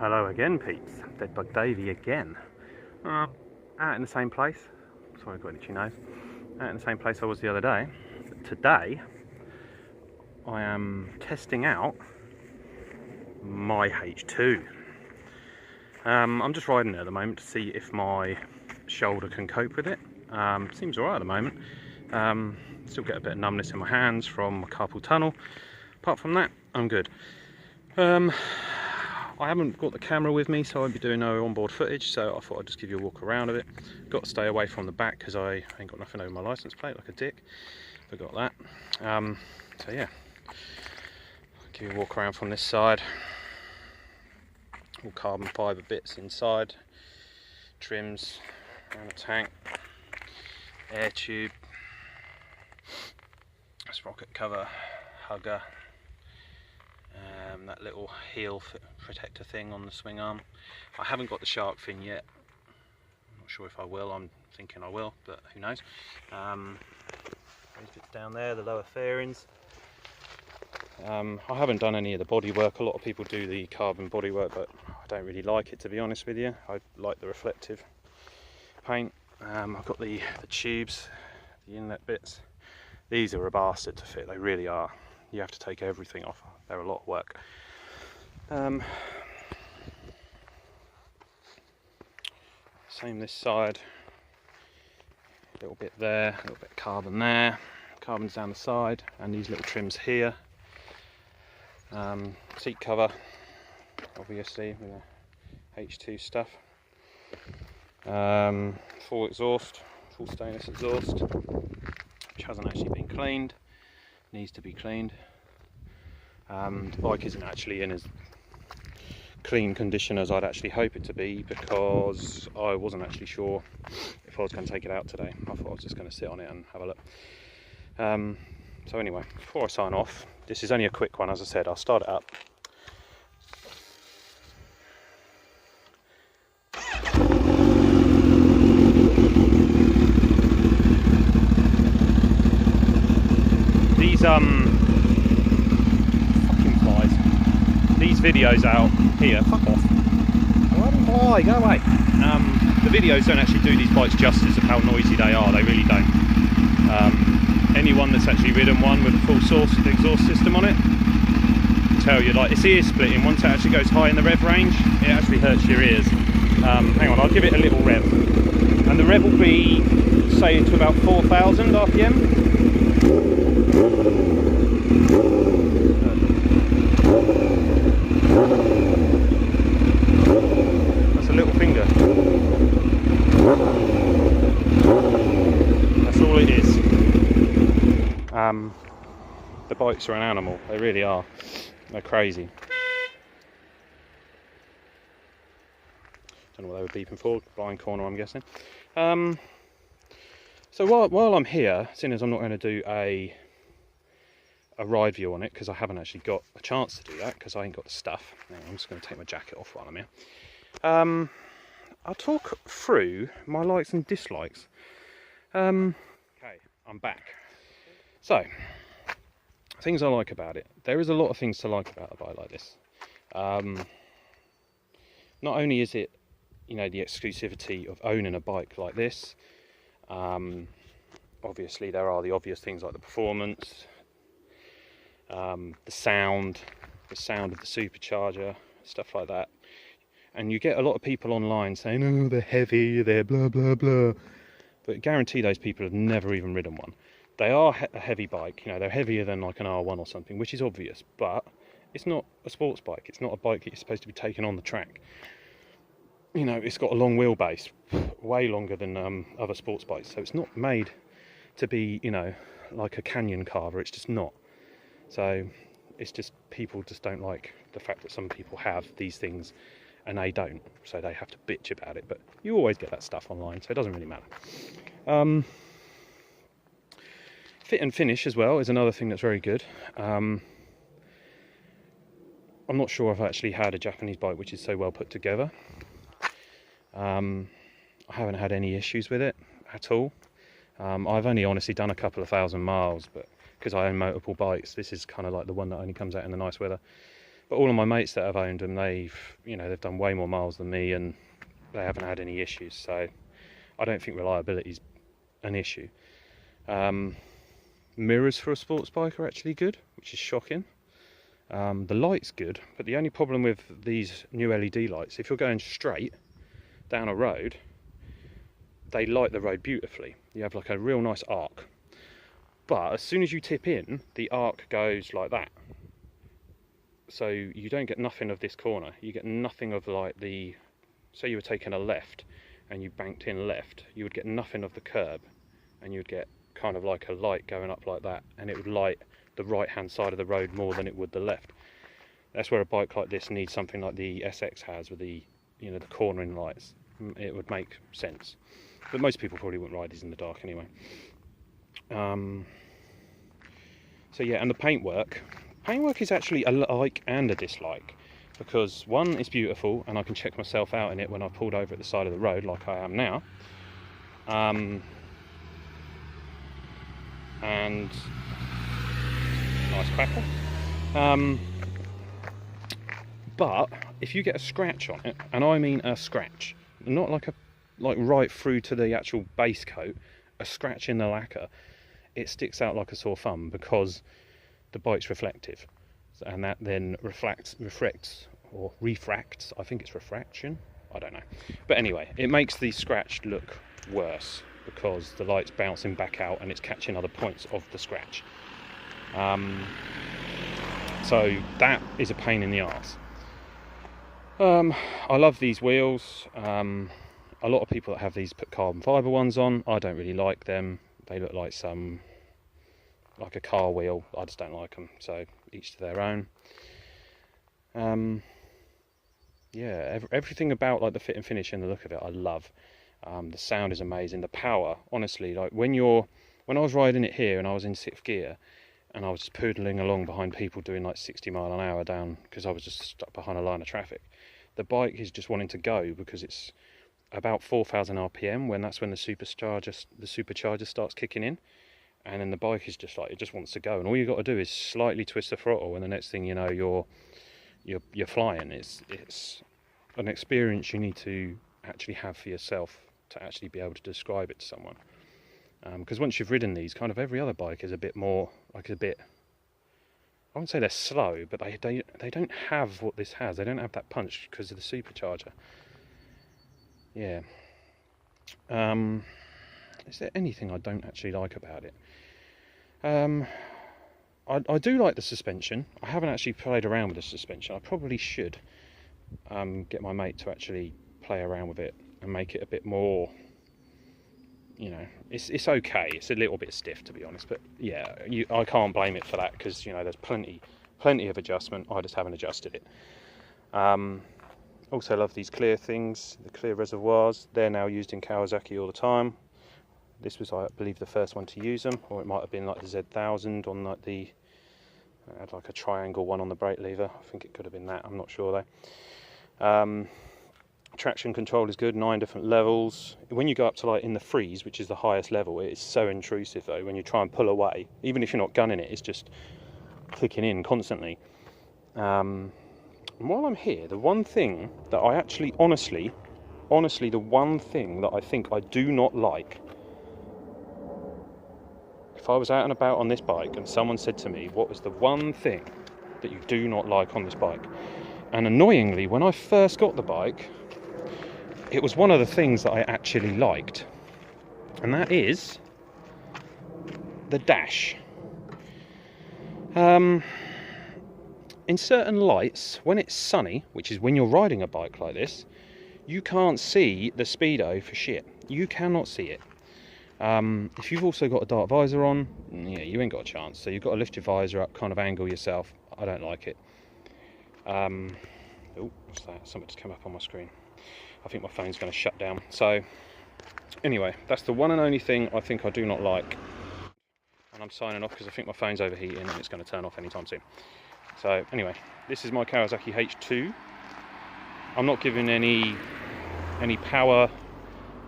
Hello again, peeps. Deadbug Davey again. Out in the same place. Sorry, I've got itchy nose. Out in the same place I was the other day. But today, I am testing out my H2. I'm just riding it at the moment to see if my shoulder can cope with it. Seems alright at the moment. Still get a bit of numbness in my hands from my carpal tunnel. Apart from that, I'm good. I haven't got the camera with me, so I won't be doing no onboard footage, so I thought I'd just give you a walk around of it. Got to stay away from the back because I ain't got nothing over my license plate like a dick. Forgot that. So yeah, I'll give you a walk around from this side. All carbon fibre bits inside, trims around the tank, air tube, sprocket cover, hugger. That little heel protector thing on the swing arm. I haven't got the shark fin yet. I'm not sure if I will. I'm thinking I will, but who knows. Those bits down there, the lower fairings. I haven't done any of the bodywork. A lot of people do the carbon bodywork, but I don't really like it, to be honest with you. I like the reflective paint. I've got the tubes, the inlet bits. These are a bastard to fit, they really are. You have to take everything off. They're a lot of work. Same this side. A little bit there, a little bit of carbon there. Carbon's down the side, and these little trims here. Seat cover, obviously, with the H2 stuff. Full exhaust, full stainless exhaust, which hasn't actually been cleaned. Needs to be cleaned. The bike isn't actually in as clean condition as I'd actually hope it to be, because I wasn't actually sure if I was going to take it out today. I thought I was just going to sit on it and have a look. So anyway, before I sign off, this is only a quick one. As I said, I'll start it up. These fucking flies. These videos out here, fuck off. Why? Go away. The videos don't actually do these bikes justice of how noisy they are. They really don't. Anyone that's actually ridden one with a full source exhaust system on it will tell you, like, it's ear splitting. Once it actually goes high in the rev range, it actually hurts your ears. Hang on, I'll give it a little rev, and the rev will be, say, to about 4,000 RPM. That's a little finger. That's all it is. The bikes are an animal. They really are. They're crazy. Don't know what they were beeping for. Blind corner, I'm guessing. So while I'm here, seeing as I'm not going to do a ride view on it, because I haven't actually got a chance to do that, because I ain't got the stuff. I'm just going to take my jacket off while I'm here. I'll talk through my likes and dislikes. Okay, I'm back. So, things I like about it. There is a lot of things to like about a bike like this. Not only is it, you know, the exclusivity of owning a bike like this. Obviously there are the obvious things like the performance, the sound of the supercharger, stuff like that. And you get a lot of people online saying, oh, they're heavy, they're blah blah blah, but I guarantee those people have never even ridden one. They are a heavy bike, you know, they're heavier than like an R1 or something, which is obvious, but it's not a sports bike. It's not a bike that you're supposed to be taking on the track. You know, it's got a long wheelbase, way longer than other sports bikes, so it's not made to be, you know, like a canyon carver. It's just not. So it's just, people just don't like the fact that some people have these things and they don't, so they have to bitch about it. But you always get that stuff online, so it doesn't really matter. Fit and finish as well is another thing that's very good. I'm not sure I've actually had a Japanese bike which is so well put together. I haven't had any issues with it at all. I've only honestly done a couple of thousand miles, but because I own multiple bikes, this is kind of like the one that only comes out in the nice weather. But all of my mates that have owned them, they've done way more miles than me, and they haven't had any issues. So I don't think reliability is an issue. Mirrors for a sports bike are actually good, which is shocking. The light's good, but the only problem with these new LED lights, if you're going straight down a road, they light the road beautifully. You have like a real nice arc. But as soon as you tip in, the arc goes like that. So you don't get nothing of this corner. You get nothing of like say you were taking a left and you banked in left, you would get nothing of the curb, and you'd get kind of like a light going up like that, and it would light the right hand side of the road more than it would the left. That's where a bike like this needs something like the SX has, with the the cornering lights. It would make sense, but most people probably wouldn't ride these in the dark anyway. So yeah, and the paintwork is actually a like and a dislike, because one, it's beautiful and I can check myself out in it when I pulled over at the side of the road like I am now, and nice crackle. But if you get a scratch on it, and I mean a scratch, not like right through to the actual base coat, a scratch in the lacquer, it sticks out like a sore thumb, because the bike's reflective, and that then refracts, I think it's refraction, I don't know, but anyway, it makes the scratch look worse because the light's bouncing back out and it's catching other points of the scratch. So that is a pain in the arse. I love these wheels. A lot of people that have these put carbon fibre ones on. I don't really like them. They look like like a car wheel. I just don't like them, so each to their own. Yeah, everything about like the fit and finish and the look of it I love. The sound is amazing. The power, honestly, like when I was riding it here and I was in 6th gear and I was just poodling along behind people doing like 60 mile an hour down because I was just stuck behind a line of traffic, the bike is just wanting to go because it's about 4,000 RPM, when the supercharger starts kicking in, and then the bike is just like, it just wants to go, and all you got to do is slightly twist the throttle, and the next thing you know, you're flying. It's an experience you need to actually have for yourself to actually be able to describe it to someone, because once you've ridden these, kind of every other bike is a bit more like I wouldn't say they're slow, but they don't have what this has. They don't have that punch because of the supercharger. Yeah. Is there anything I don't actually like about it? I do like the suspension. I haven't actually played around with the suspension. I probably should get my mate to actually play around with it and make it a bit more, it's okay. It's a little bit stiff, to be honest, but yeah, I can't blame it for that, because there's plenty of adjustment. I just haven't adjusted it. Also love these clear things, the clear reservoirs. They're now used in Kawasaki all the time. This was, I believe, the first one to use them, or it might have been like the Z1000 on like I had like a triangle one on the brake lever. I think it could have been that, I'm not sure though. Traction control is good, 9 different levels. When you go up to like in the freeze, which is the highest level, it is so intrusive though. When you try and pull away, even if you're not gunning it, it's just kicking in constantly. And while I'm here, the one thing that I actually, honestly, the one thing that I think I do not like, if I was out and about on this bike and someone said to me, what was the one thing that you do not like on this bike? And annoyingly, when I first got the bike, it was one of the things that I actually liked, and that is the dash. In certain lights, when it's sunny, which is when you're riding a bike like this, you can't see the speedo for shit. You cannot see it. If you've also got a dark visor on, yeah, you ain't got a chance. So you've got to lift your visor up, kind of angle yourself. I don't like it. Oh, what's that? Something just came up on my screen. I think my phone's going to shut down. So anyway, that's the one and only thing I think I do not like. And I'm signing off because I think my phone's overheating and it's going to turn off anytime soon. So anyway, this is my Kawasaki H2. I'm not giving any power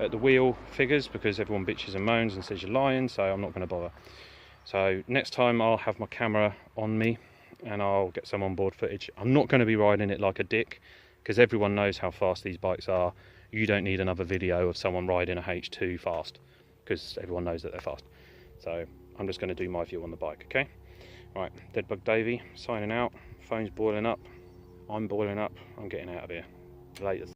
at the wheel figures because everyone bitches and moans and says you're lying, so I'm not going to bother. So next time I'll have my camera on me and I'll get some onboard footage. I'm not going to be riding it like a dick, because everyone knows how fast these bikes are. You don't need another video of someone riding a H2 fast, because everyone knows that they're fast. So I'm just going to do my view on the bike, okay? Right, Deadbug Davey signing out. Phone's boiling up. I'm boiling up. I'm getting out of here. Later.